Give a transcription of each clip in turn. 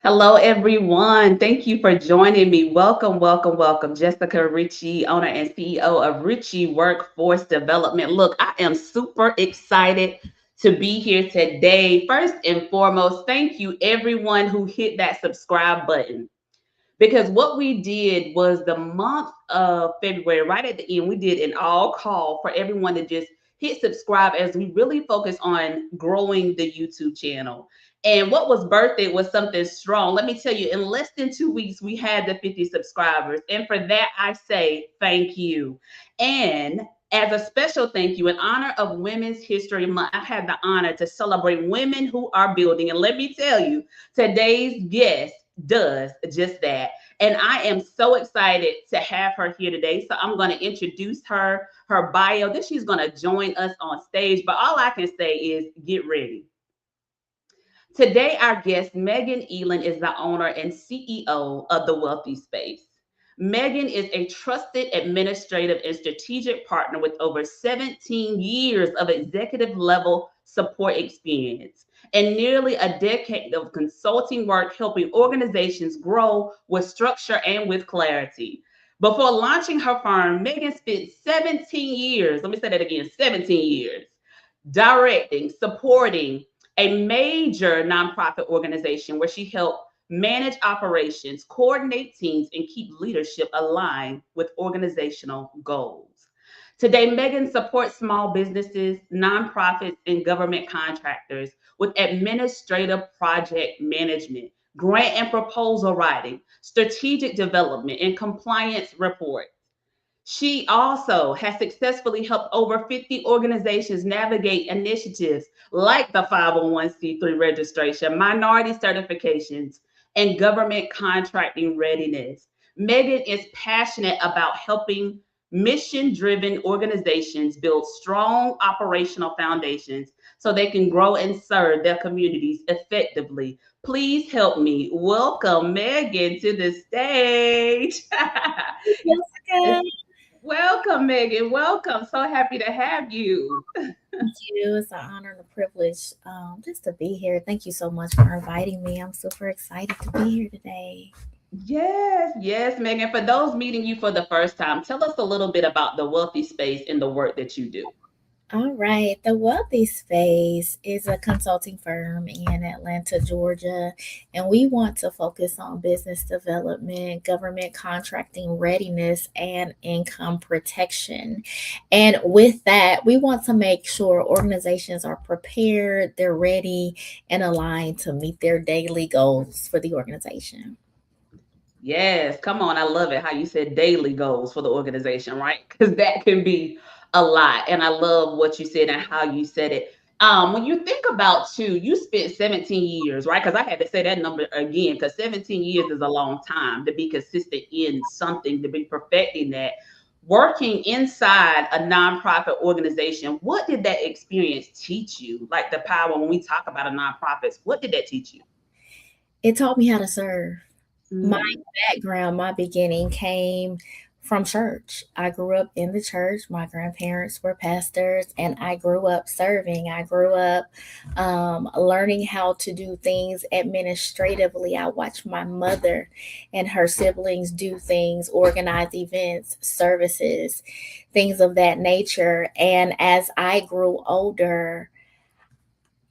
Hello, everyone. Thank you for joining me. Welcome, welcome, welcome. Jessica Ritchie, owner and CEO of Ritchie Workforce Development. Look, I am super excited to be here today. First and foremost, thank you, everyone who hit that subscribe button. Because what we did was the month of February, right at the end, we did an all call for everyone to just hit subscribe as we really focus on growing the YouTube channel. And what was birthday was something strong. Let me tell you, in less than 2 weeks, we had the 50 subscribers. And for that, I say thank you. And as a special thank you, in honor of Women's History Month, I had the honor to celebrate women who are building. And let me tell you, today's guest does just that. And I am so excited to have her here today. So I'm going to introduce her bio. Then she's going to join us on stage. But all I can say is get ready. Today, our guest, Megan Eiland, is the owner and CEO of The Wealthy Space. Megan is a trusted administrative and strategic partner with over 17 years of executive level support experience and nearly a decade of consulting work helping organizations grow with structure and with clarity. Before launching her firm, Megan spent 17 years, let me say that again, 17 years, directing, supporting a major nonprofit organization where she helped manage operations, coordinate teams, and keep leadership aligned with organizational goals. Today, Megan supports small businesses, nonprofits, and government contractors with administrative project management, grant and proposal writing, strategic development, and compliance reports. She also has successfully helped over 50 organizations navigate initiatives like the 501c3 registration, minority certifications, and government contracting readiness. Megan is passionate about helping mission driven organizations build strong operational foundations so they can grow and serve their communities effectively. Please help me welcome Megan to the stage. Jessica, Welcome, Megan. Welcome. So happy to have you. thank you. It's an honor and a privilege just to be here. Thank you so much for inviting me. I'm super excited to be here today. Yes, yes, Megan. For those meeting you for the first time, tell us a little bit about the wealthy space and the work that you do. All right. The Wealthy Space is a consulting firm in Atlanta, Georgia, and we want to focus on business development, government contracting readiness, and income protection. And with that, we want to make sure organizations are prepared, they're ready, and aligned to meet their daily goals for the organization. Yes, come on. I love it how you said daily goals for the organization, right? Because that can be a lot. And I love what you said and how you said it. When you think about too, you spent 17 years, right? Because I had to say that number again, because 17 years is a long time to be consistent in something, to be perfecting that. Working inside a nonprofit organization, what did that experience teach you? Like the power when we talk about a nonprofit, what did that teach you? It taught me how to serve. My Mm. background, my beginning came from church. I grew up in the church. My grandparents were pastors, and I grew up serving. I grew up learning how to do things administratively. I watched my mother and her siblings do things, organize events, services, things of that nature. And as I grew older,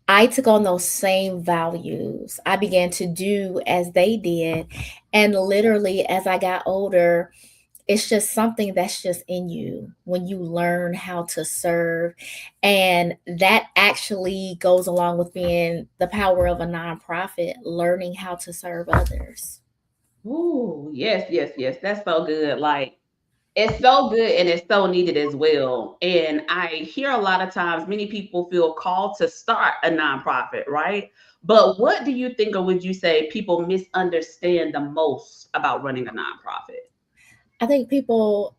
I took on those same values. I began to do as they did. And literally, as I got older, it's just something that's just in you when you learn how to serve. And that actually goes along with being the power of a nonprofit, learning how to serve others. Ooh, yes, yes, yes. That's so good. Like it's so good and it's so needed as well. And I hear a lot of times many people feel called to start a nonprofit, right? But what do you think or would you say people misunderstand the most about running a nonprofit? I think people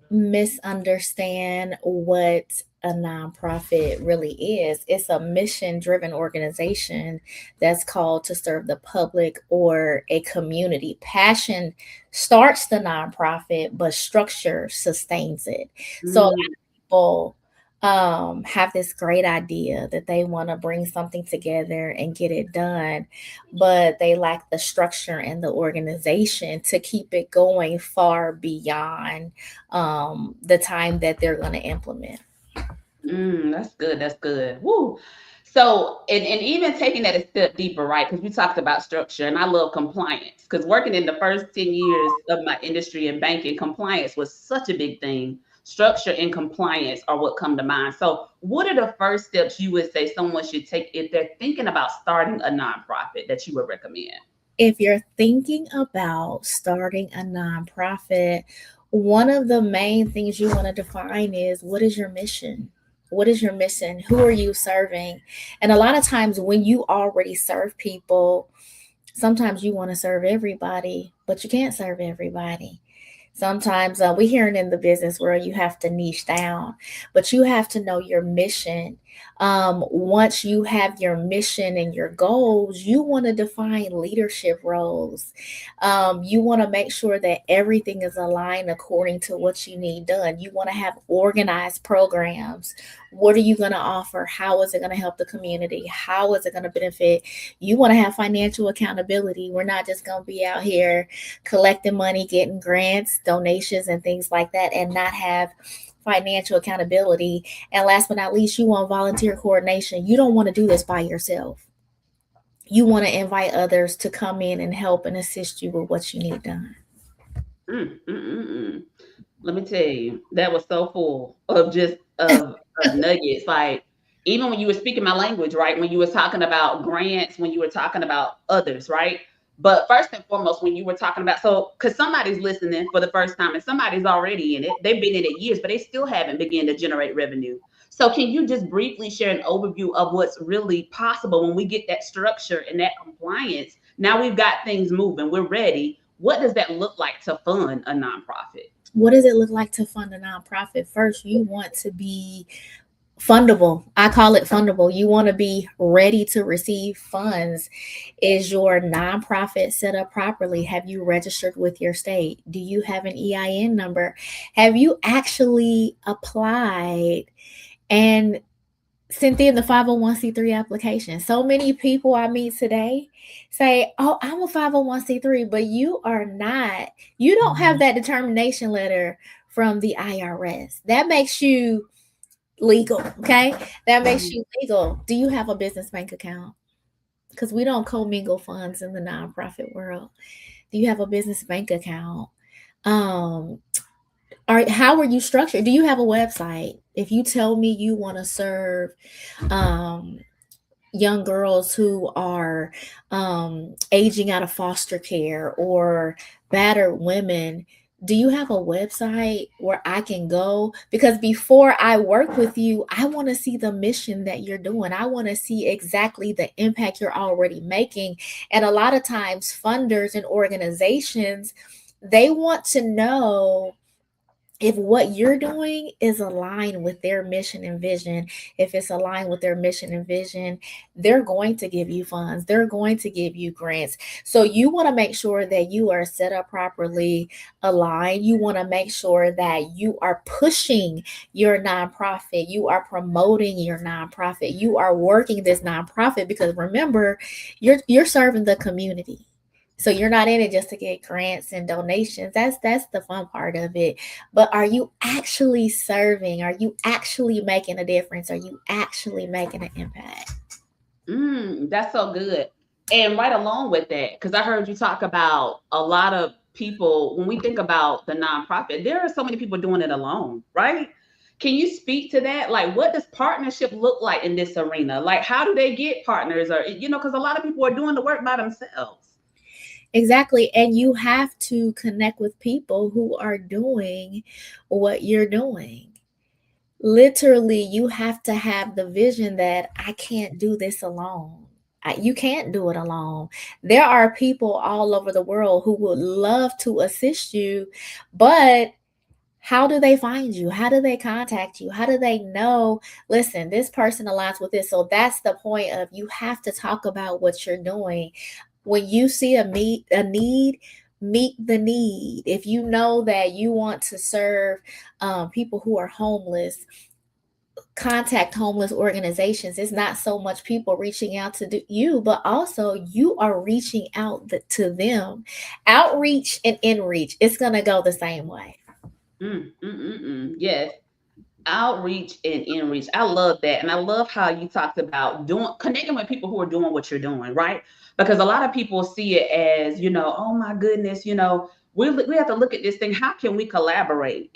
misunderstand what a nonprofit really is. It's a mission driven organization that's called to serve the public or a community. Passion starts the nonprofit, but structure sustains it. So a lot Mm, of people have this great idea that they want to bring something together and get it done, but they lack the structure and the organization to keep it going far beyond the time that they're going to implement. That's good. That's good. Woo. So, and even taking that a step deeper, right? Because we talked about structure, and I love compliance. Because working in the first 10 years of my industry in banking, compliance was such a big thing. Structure and compliance are what come to mind. So, what are the first steps you would say someone should take if they're thinking about starting a nonprofit that you would recommend? If you're thinking about starting a nonprofit, one of the main things you want to define is, what is your mission? What is your mission? Who are you serving? And a lot of times when you already serve people, sometimes you want to serve everybody, but you can't serve everybody. Sometimes we hear it in the business world, you have to niche down, but you have to know your mission. Once you have your mission and your goals, you want to define leadership roles. You want to make sure that everything is aligned according to what you need done. You want to have organized programs. What are you going to offer? How is it going to help the community? How is it going to benefit? You want to have financial accountability. We're not just going to be out here collecting money, getting grants, donations, and things like that, and not have financial accountability. And last but not least, you want volunteer coordination. You don't want to do this by yourself. You want to invite others to come in and help and assist you with what you need done. Mm, mm, mm, mm. Let me tell you, that was so full of just of nuggets. Like even when you were speaking my language, right? When you were talking about grants, when you were talking about others, right? But first and foremost, when you were talking about so because somebody's listening for the first time and somebody's already in it, they've been in it years, but they still haven't begun to generate revenue. So can you just briefly share an overview of what's really possible when we get that structure and that compliance? Now we've got things moving, we're ready. What does that look like to fund a nonprofit? What does it look like to fund a nonprofit? First, you want to be fundable. I call it fundable. You want to be ready to receive funds. Is your nonprofit set up properly? Have you registered with your state? Do you have an EIN number? Have you actually applied and sent in the 501c3 application? So many people I meet today say, "Oh, I'm a 501c3," but you are not. You don't have that determination letter from the IRS. That makes you legal, okay? That makes Mhm. you legal. Do you have a business bank account? Because we don't commingle funds in the nonprofit world. Do you have a business bank account? Um, how are you structured? Do you have a website? If you tell me you want to serve um, young girls who are aging out of foster care or battered women, do you have a website where I can go? Because before I work with you, I want to see the mission that you're doing. I want to see exactly the impact you're already making. And a lot of times, funders and organizations, they want to know if what you're doing is aligned with their mission and vision. If it's aligned with their mission and vision, they're going to give you funds, they're going to give you grants. So you want to make sure that you are set up properly, aligned. You want to make sure that you are pushing your nonprofit, you are promoting your nonprofit, you are working this nonprofit, because remember, you're serving the community. So you're not in it just to get grants and donations. That's the fun part of it. But are you actually serving? Are you actually making a difference? Are you actually making an impact? That's so good. And right along with that, because I heard you talk about a lot of people, when we think about the nonprofit, there are so many people doing it alone, right? Can you speak to that? Like, what does partnership look like in this arena? Like, how do they get partners? Or, because a lot of people are doing the work by themselves. Exactly. And you have to connect with people who are doing what you're doing. Literally, you have to have the vision that I can't do this alone. You can't do it alone. There are people all over the world who would love to assist you, but how do they find you? How do they contact you? How do they know, listen, this person aligns with this? So that's the point of, you have to talk about what you're doing. When you see a need, meet the need. If you know that you want to serve people who are homeless, contact homeless organizations, it's not so much people reaching out to you, but also you are reaching out to them. Outreach and inreach, it's going to go the same way. Yes. Outreach and inreach. I love that. And I love how you talked about doing connecting with people who are doing what you're doing, right? Because a lot of people see it as, oh my goodness, we have to look at this thing. How can we collaborate?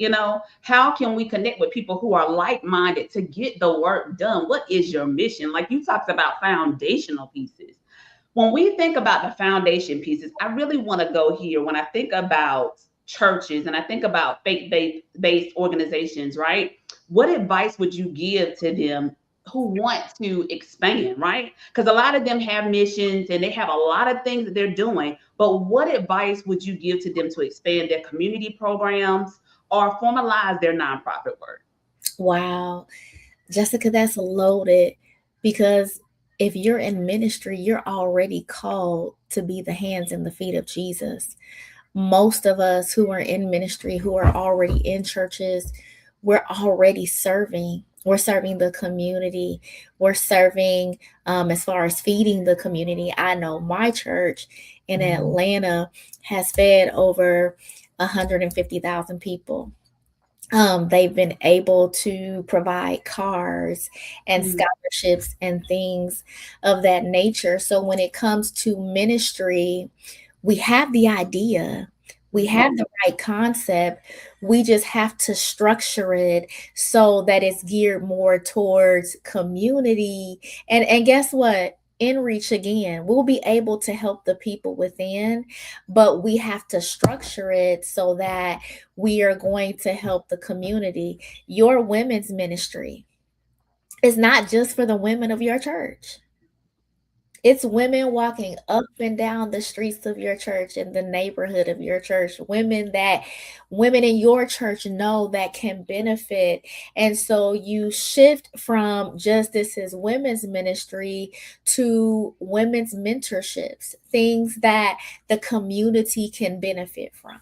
How can we connect with people who are like-minded to get the work done? What is your mission? Like you talked about foundational pieces. When we think about the foundation pieces, I really want to go here. When I think about churches and I think about faith-based organizations, right? What advice would you give to them who want to expand, right? Because a lot of them have missions and they have a lot of things that they're doing. But what advice would you give to them to expand their community programs or formalize their nonprofit work? Wow, Jessica, that's loaded, because if you're in ministry, you're already called to be the hands and the feet of Jesus. Most of us who are in ministry, who are already in churches, we're already serving. We're serving the community. We're serving, as far as feeding the community. I know my church in Atlanta has fed over 150,000 people. They've been able to provide cars and Mm, scholarships and things of that nature. So when it comes to ministry, we have the idea, we mhm. have the right concept. We just have to structure it so that it's geared more towards community. And guess what? In reach again, we'll be able to help the people within, but we have to structure it so that we are going to help the community. Your women's ministry is not just for the women of your church. It's women walking up and down the streets of your church, in the neighborhood of your church, women in your church know that can benefit. And so you shift from just this is women's ministry to women's mentorships, things that the community can benefit from.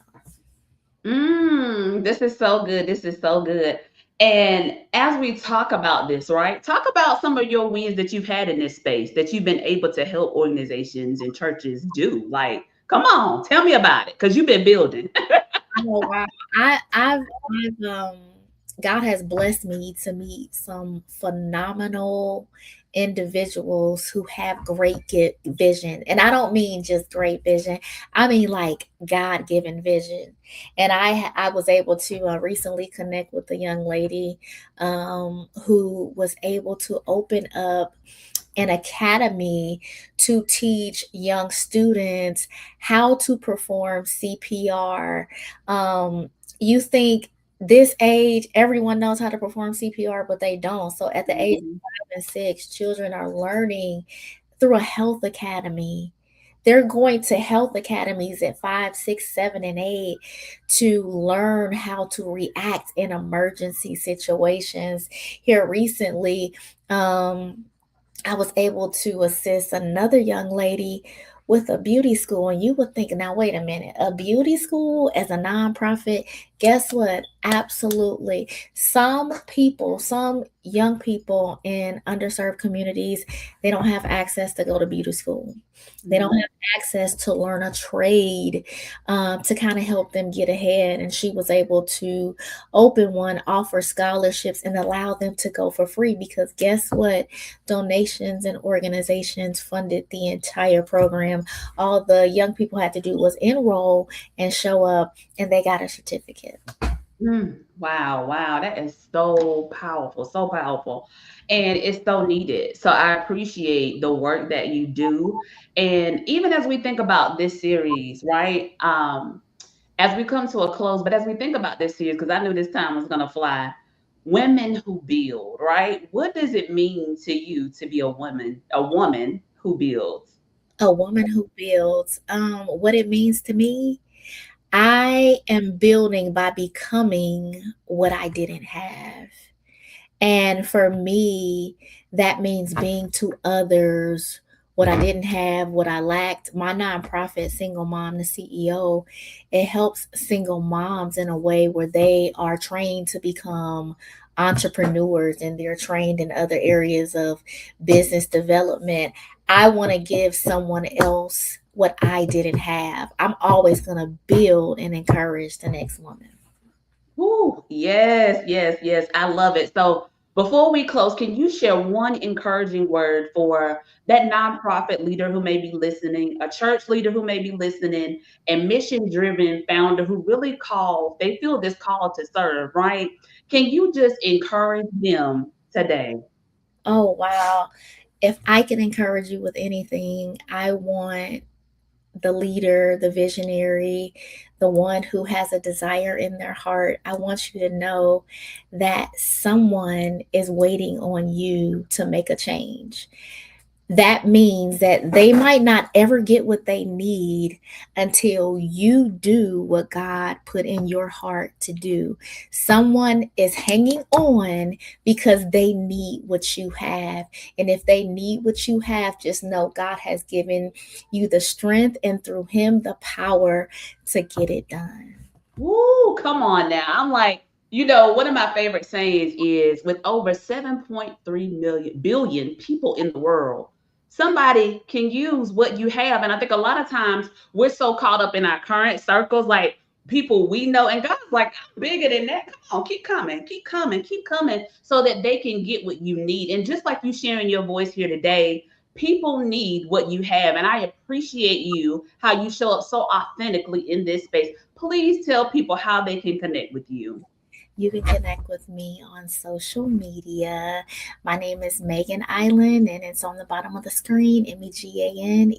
This is so good. This is so good. And as we talk about this, right? Talk about some of your wins that you've had in this space that you've been able to help organizations and churches do. Like, come on, tell me about it because you've been building. Oh wow. I've God has blessed me to meet some phenomenal individuals who have vision. And I don't mean just great vision. I mean like God-given vision. And I was able to recently connect with a young lady who was able to open up an academy to teach young students how to perform CPR. You think this age, everyone knows how to perform CPR, but they don't. So at the age of Mhm. 5 and 6, children are learning through a health academy. They're going to health academies at 5, 6, 7, and 8 to learn how to react in emergency situations. Here recently, I was able to assist another young lady with a beauty school. And you would think, now, wait a minute, a beauty school as a nonprofit? Guess what? Absolutely. Some people, some young people in underserved communities, they don't have access to go to beauty school. They don't Mhm. have access to learn a trade to kind of help them get ahead. And she was able to open one, offer scholarships, and allow them to go for free because guess what? Donations and organizations funded the entire program. All the young people had to do was enroll and show up, and they got a certificate. Wow, wow, that is so powerful, so powerful. And it's so needed. So I appreciate the work that you do. And even as we think about this series, right? As we come to a close, but as we think about this series, because I knew this time was gonna fly, women who build, right? What does it mean to you to be a woman who builds? A woman who builds. What it means to me, I am building by becoming what I didn't have. And for me, that means being to others what I didn't have, what I lacked. My nonprofit, Single Mom, the CEO, it helps single moms in a way where they are trained to become entrepreneurs and they're trained in other areas of business development. I want to give someone else what I didn't have. I'm always going to build and encourage the next woman. Ooh, yes, yes, yes. I love it. So before we close, can you share one encouraging word for that nonprofit leader who may be listening, a church leader who may be listening, and mission driven founder who really they feel this call to serve, right? Can you just encourage them today? Oh, wow. If I can encourage you with anything, I want the leader, the visionary, the one who has a desire in their heart. I want you to know that someone is waiting on you to make a change. That means that they might not ever get what they need until you do what God put in your heart to do. Someone is hanging on because they need what you have. And if they need what you have, just know God has given you the strength and through Him the power to get it done. Woo, come on now. I'm like, one of my favorite sayings is with over 7.3 billion people in the world, somebody can use what you have. And I think a lot of times we're so caught up in our current circles, like people we know, and God's like, I'm bigger than that. Come on, keep coming, keep coming, keep coming, so that they can get what you need. And just like you sharing your voice here today, people need what you have. And I appreciate you, how you show up so authentically in this space. Please tell people how they can connect with you. You can connect with me on social media. My name is Megan Eiland, and it's on the bottom of the screen, Meganeiland.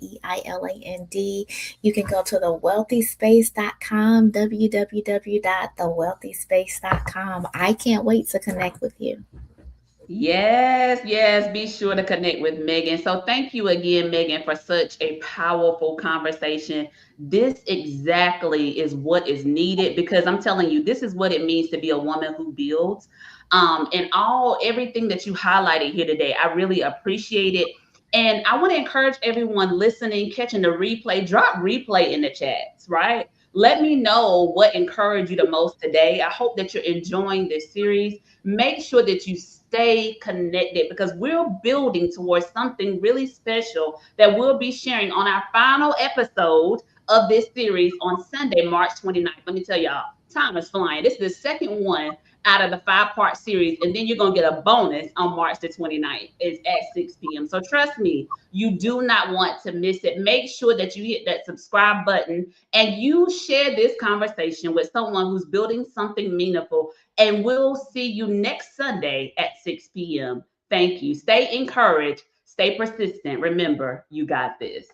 You can go to thewealthyspace.com, www.thewealthyspace.com. I can't wait to connect with you. Yes, yes, be sure to connect with Megan. So thank you again, Megan, for such a powerful conversation. This exactly is what is needed, because I'm telling you, this is what it means to be a woman who builds. And everything that you highlighted here today, I really appreciate it. And I want to encourage everyone listening, catching the replay, drop replay in the chats, right? Let me know what encouraged you the most today. I hope that you're enjoying this series. Make sure that you stay connected, because we're building towards something really special that we'll be sharing on our final episode of this series on Sunday, March 29th. Let me tell y'all, time is flying. This is the second one out of the 5-part series, and then you're going to get a bonus on March the 29th. It's at 6 p.m. So trust me, you do not want to miss it. Make sure that you hit that subscribe button and you share this conversation with someone who's building something meaningful. And we'll see you next Sunday at 6 p.m. Thank you. Stay encouraged. Stay persistent. Remember, you got this.